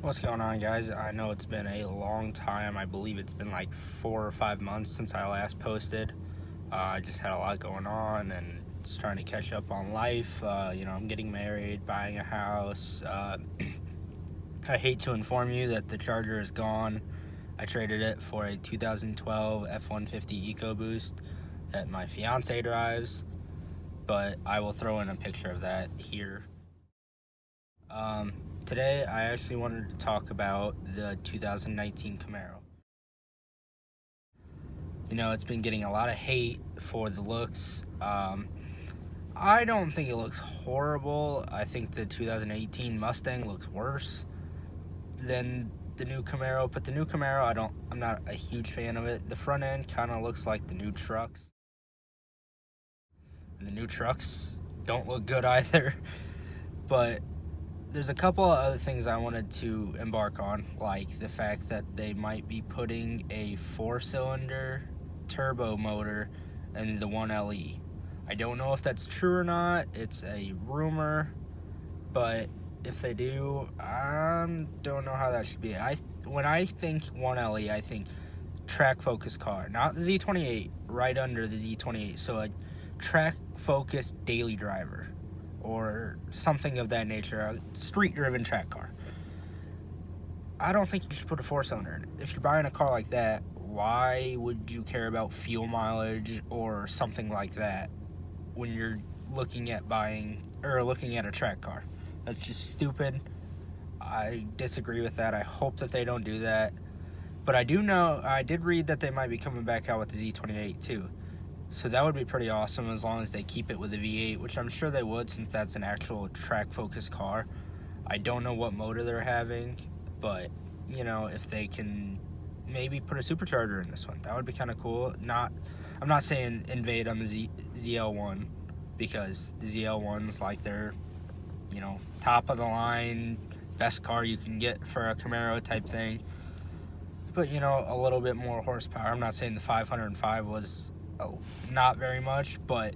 What's going on, guys? I know it's been a long time. I believe it's been like 4 or 5 months since I last posted. I just had a lot going on and just trying to catch up on life. I'm getting married, buying a house. I hate to inform you that the Charger is gone. I traded it for a 2012 F-150 EcoBoost that my fiance drives, but I will throw in a picture of that here. Today, I actually wanted to talk about the 2019 Camaro. You know, it's been getting a lot of hate for the looks. I don't think it looks horrible. I think the 2018 Mustang looks worse than the new Camaro, but the new Camaro, I'm not a huge fan of it. The front end kind of looks like the new trucks. And the new trucks don't look good either, but there's a couple of other things I wanted to embark on, like the fact that they might be putting a 4-cylinder turbo motor in the 1LE. I don't know if that's true or not. It's a rumor, but if they do, I don't know how that should be. When I think 1LE, I think track focused car, not the Z28, right under the Z28. So a track focused daily driver, or something of that nature, a street-driven track car. I don't think you should put a 4-cylinder in it. If you're buying a car like that, why would you care about fuel mileage or something like that when you're looking at looking at a track car? That's just stupid. I disagree with that. I hope that they don't do that. But I did read that they might be coming back out with the Z28 too. So that would be pretty awesome as long as they keep it with the V8, which I'm sure they would since that's an actual track-focused car. I don't know what motor they're having, but, if they can maybe put a supercharger in this one, that would be kind of cool. I'm not saying invade on the ZL1, because the ZL1's like their, top of the line, best car you can get for a Camaro type thing. But, a little bit more horsepower. I'm not saying the 505 was not very much, but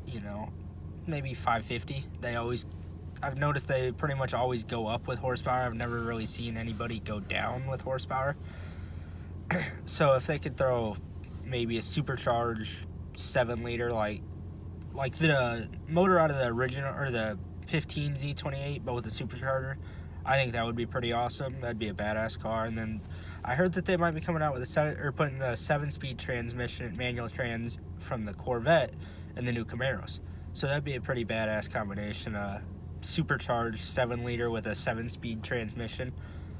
maybe 550. I've noticed they pretty much always go up with horsepower. I've never really seen anybody go down with horsepower. So if they could throw maybe a supercharged 7-liter, like the motor out of the original or the 15 Z28, but with a supercharger, I think that would be pretty awesome. That'd be a badass car. And then I heard that they might be coming out with putting the 7-speed transmission, manual trans from the Corvette in the new Camaros. So that'd be a pretty badass combination. Supercharged 7-liter with a 7-speed transmission.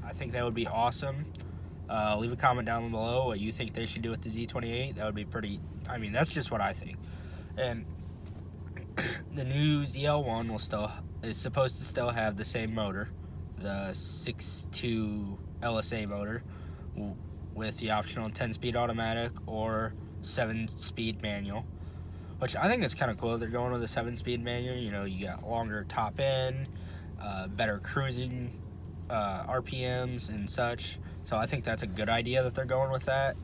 I think that would be awesome. Leave a comment down below what you think they should do with the Z28. That would be pretty. That's just what I think. And the new ZL1 is supposed to still have the same motor, the 6.2 LSA motor, with the optional 10-speed automatic or 7-speed manual, which I think is kind of cool. They're going with a 7-speed manual. You got longer top end, better cruising RPMs and such. So I think that's a good idea that they're going with that.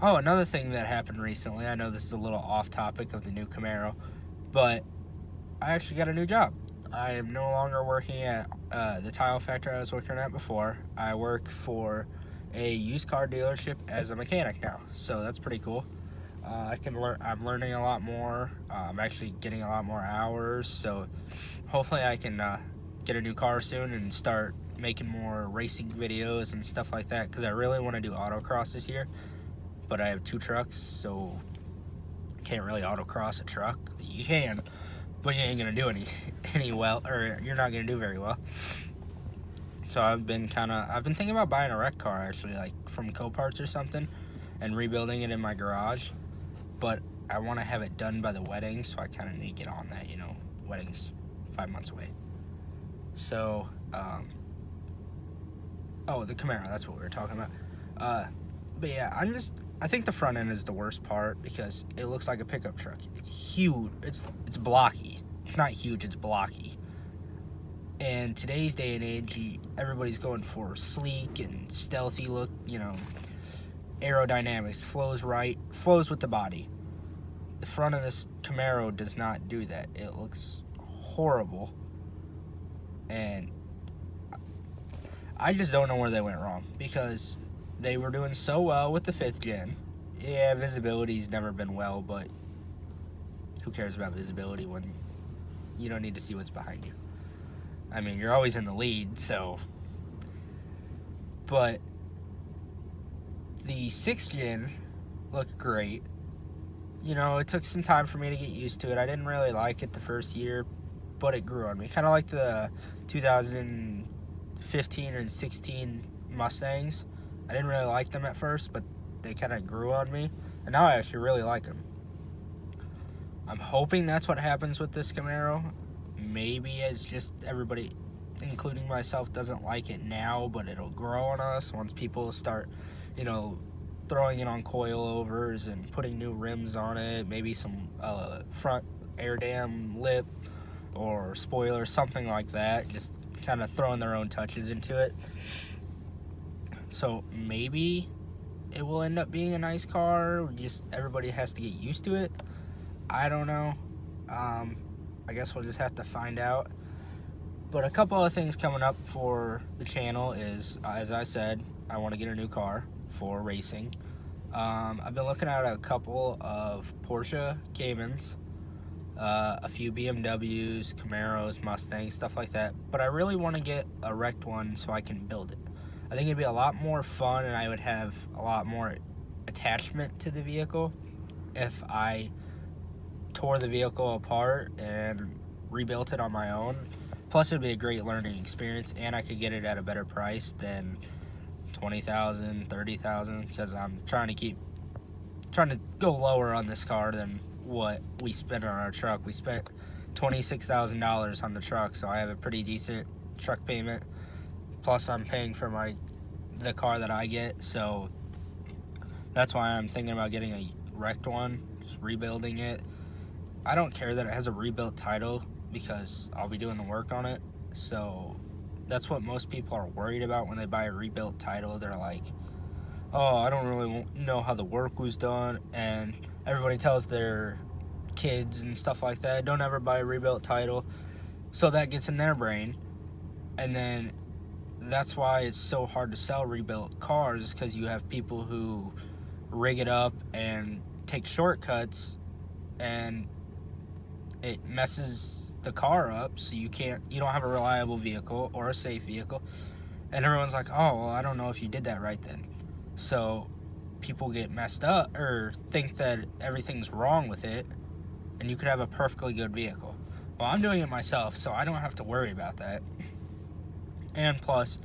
Another thing that happened recently, I know this is a little off topic of the new Camaro, but I actually got a new job. I am no longer working at the tile factory I was working at before. I work for a used car dealership as a mechanic now, so that's pretty cool. I'm learning a lot more. I'm actually getting a lot more hours, so hopefully I can get a new car soon and start making more racing videos and stuff like that, because I really want to do autocross this year, but I have 2 trucks, so can't really autocross a truck. You can, but you ain't gonna do any well, or you're not gonna do very well. So I've been thinking about buying a wreck car, actually, like from Coparts or something, and rebuilding it in my garage. But I want to have it done by the wedding, so I kind of need to get on that. Wedding's 5 months away. So, the Camaro, that's what we were talking about. But yeah, I think the front end is the worst part because it looks like a pickup truck. It's huge. It's blocky. It's not huge, it's blocky. And today's day and age, everybody's going for sleek and stealthy look, aerodynamics, flows with the body. The front of this Camaro does not do that. It looks horrible. And I just don't know where they went wrong, because they were doing so well with the 5th gen. Yeah, visibility's never been well, but who cares about visibility when you don't need to see what's behind you? I mean, you're always in the lead, so. But the 6th gen looked great. You know, it took some time for me to get used to it. I didn't really like it the first year, but it grew on me. Kind of like the 2015 and 16 Mustangs. I didn't really like them at first, but they kind of grew on me, and now I actually really like them. I'm hoping that's what happens with this Camaro. Maybe it's just everybody, including myself, doesn't like it now, but it'll grow on us once people start, you know, throwing it on coilovers and putting new rims on it, maybe some front air dam lip or spoiler, something like that, just kind of throwing their own touches into it. So maybe it will end up being a nice car, just everybody has to get used to it. I don't know. I guess we'll just have to find out. But a couple of things coming up for the channel is, as I said, I want to get a new car for racing. I've been looking at a couple of Porsche Caymans, a few BMWs, Camaros, Mustangs, stuff like that. But I really want to get a wrecked one so I can build it. I think it'd be a lot more fun, and I would have a lot more attachment to the vehicle if I tore the vehicle apart and rebuilt it on my own. Plus, it would be a great learning experience, and I could get it at a better price than $20,000, $30,000, because I'm trying to go lower on this car than what we spent on our truck. We spent $26,000 on the truck, so I have a pretty decent truck payment. Plus, I'm paying for the car that I get, so that's why I'm thinking about getting a wrecked one, just rebuilding it. I don't care that it has a rebuilt title, because I'll be doing the work on it. So that's what most people are worried about when they buy a rebuilt title. They're like, oh, I don't really know how the work was done. And everybody tells their kids and stuff like that, don't ever buy a rebuilt title. So that gets in their brain. And then that's why it's so hard to sell rebuilt cars, because you have people who rig it up and take shortcuts, and it messes the car up, so you don't have a reliable vehicle or a safe vehicle. And everyone's like, oh, well, I don't know if you did that right then. So people get messed up or think that everything's wrong with it, and you could have a perfectly good vehicle. Well, I'm doing it myself, so I don't have to worry about that. And plus,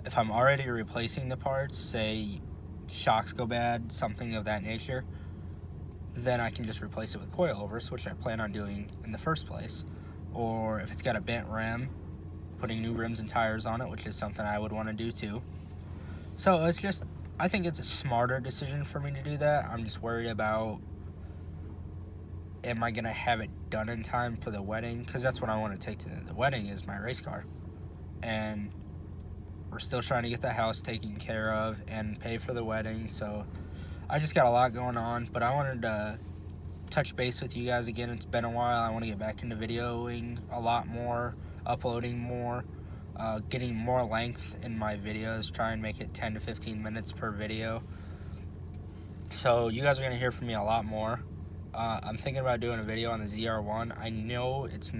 if I'm already replacing the parts, say shocks go bad, something of that nature, then I can just replace it with coilovers, which I plan on doing in the first place. Or if it's got a bent rim, putting new rims and tires on it, which is something I would want to do too. So it's just, I think it's a smarter decision for me to do that. I'm just worried about, am I going to have it done in time for the wedding? Because that's what I want to take to the wedding, is my race car. And we're still trying to get the house taken care of and pay for the wedding, so I just got a lot going on. But I wanted to touch base with you guys again. It's been a while. I want to get back into videoing a lot more, uploading more, getting more length in my videos, try and make it 10 to 15 minutes per video. So you guys are going to hear from me a lot more. I'm thinking about doing a video on the ZR1. I know it's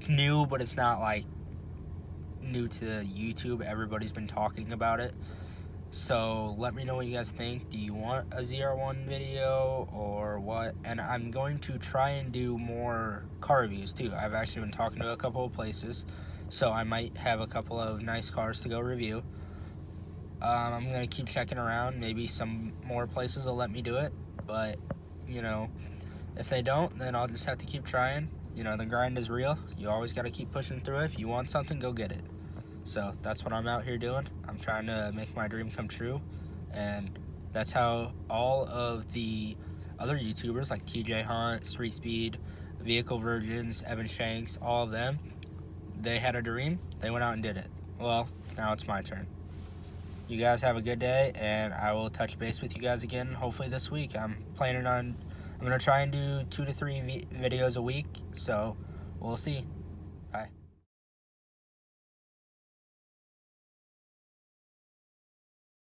new, but it's not like new to YouTube. Everybody's been talking about it. So let me know what you guys think. Do you want a ZR1 video or what? And I'm going to try and do more car reviews too. I've actually been talking to a couple of places, so I might have a couple of nice cars to go review. I'm going to keep checking around. Maybe some more places will let me do it, but you know, if they don't, then I'll just have to keep trying. You know, the grind is real. You always got to keep pushing through it. If you want something, go get it. So that's what I'm out here doing. I'm trying to make my dream come true, and that's how all of the other YouTubers like TJ Hunt, Street Speed, Vehicle Virgins, Evan Shanks, all of them, they had a dream, they went out and did it. Well, now it's my turn. You guys have a good day, and I will touch base with you guys again hopefully this week. I'm going to try and do 2 to 3 videos a week, so we'll see. Bye.